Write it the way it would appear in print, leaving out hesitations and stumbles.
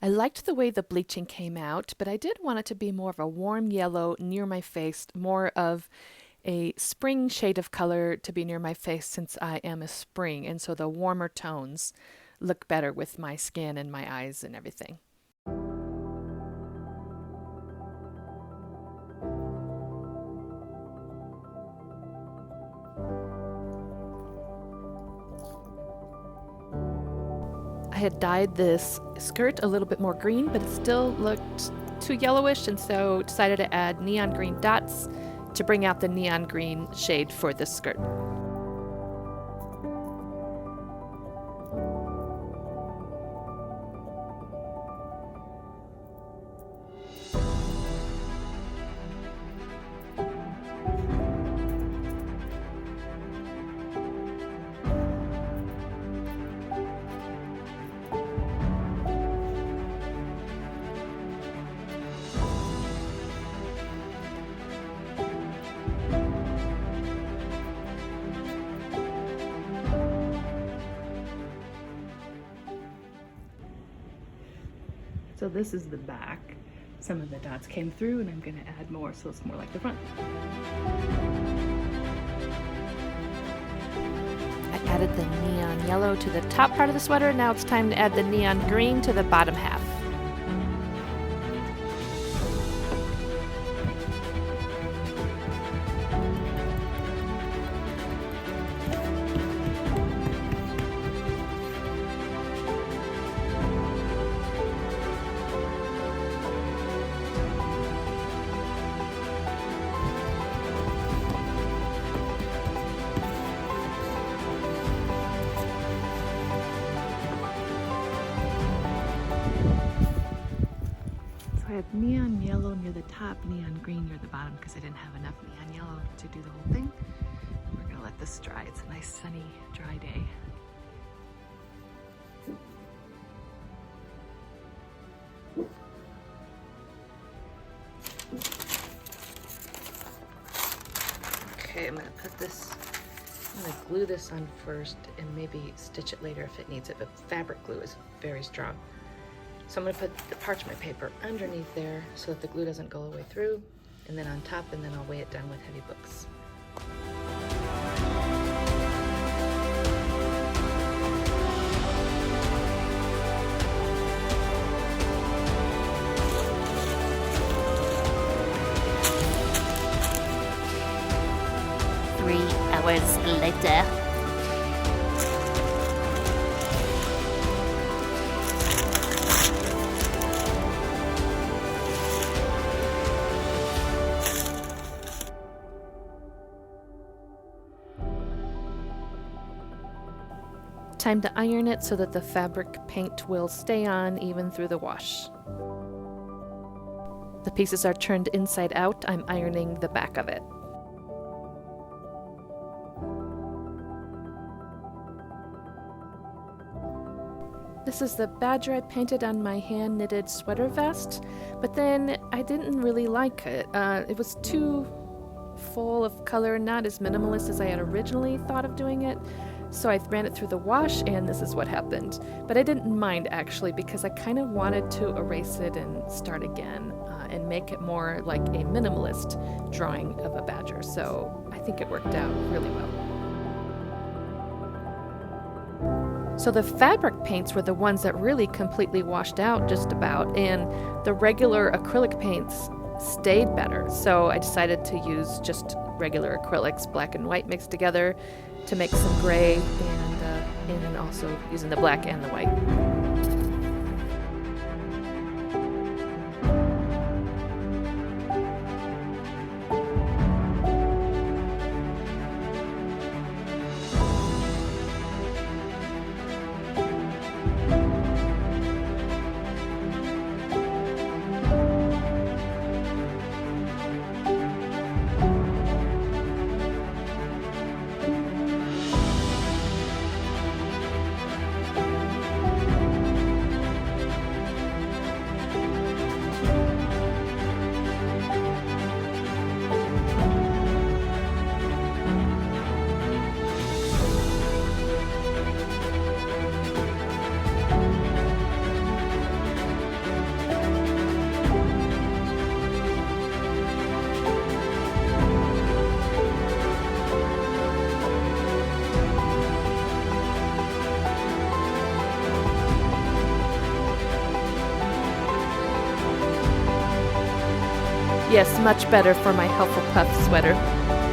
I liked the way the bleaching came out, but I did want it to be more of a warm yellow near my face, more of a spring shade of color to be near my face since I am a spring, and so the warmer tones look better with my skin and my eyes and everything. I had dyed this skirt a little bit more green, but it still looked too yellowish, and so decided to add neon green dots to bring out the neon green shade for this skirt. So this is the back. Some of the dots came through and I'm going to add more so it's more like the front. I added the neon yellow to the top part of the sweater. Now it's time to add the neon green to the bottom half. I had neon yellow near the top, neon green near the bottom because I didn't have enough neon yellow to do the whole thing. We're gonna let this dry. It's a nice sunny, dry day. Okay, I'm gonna put this, I'm gonna glue this on first and maybe stitch it later if it needs it, but fabric glue is very strong. So I'm going to put the parchment paper underneath there so that the glue doesn't go all the way through, and then on top, and then I'll weigh it down with heavy books. Hours later. Time to iron it so that the fabric paint will stay on even through the wash. The pieces are turned inside out. I'm ironing the back of it. This is the badger I painted on my hand-knitted sweater vest, but then I didn't really like it. It was too full of color, not as minimalist as I had originally thought of doing it. So I ran it through the wash and this is what happened. But I didn't mind actually because I kind of wanted to erase it and start again and make it more like a minimalist drawing of a badger. So I think it worked out really well. So the fabric paints were the ones that really completely washed out just about, and the regular acrylic paints stayed better. So I decided to use just regular acrylics, black and white mixed together, to make some gray, and then also using the black and the white. Yes, much better for my Hufflepuff sweater.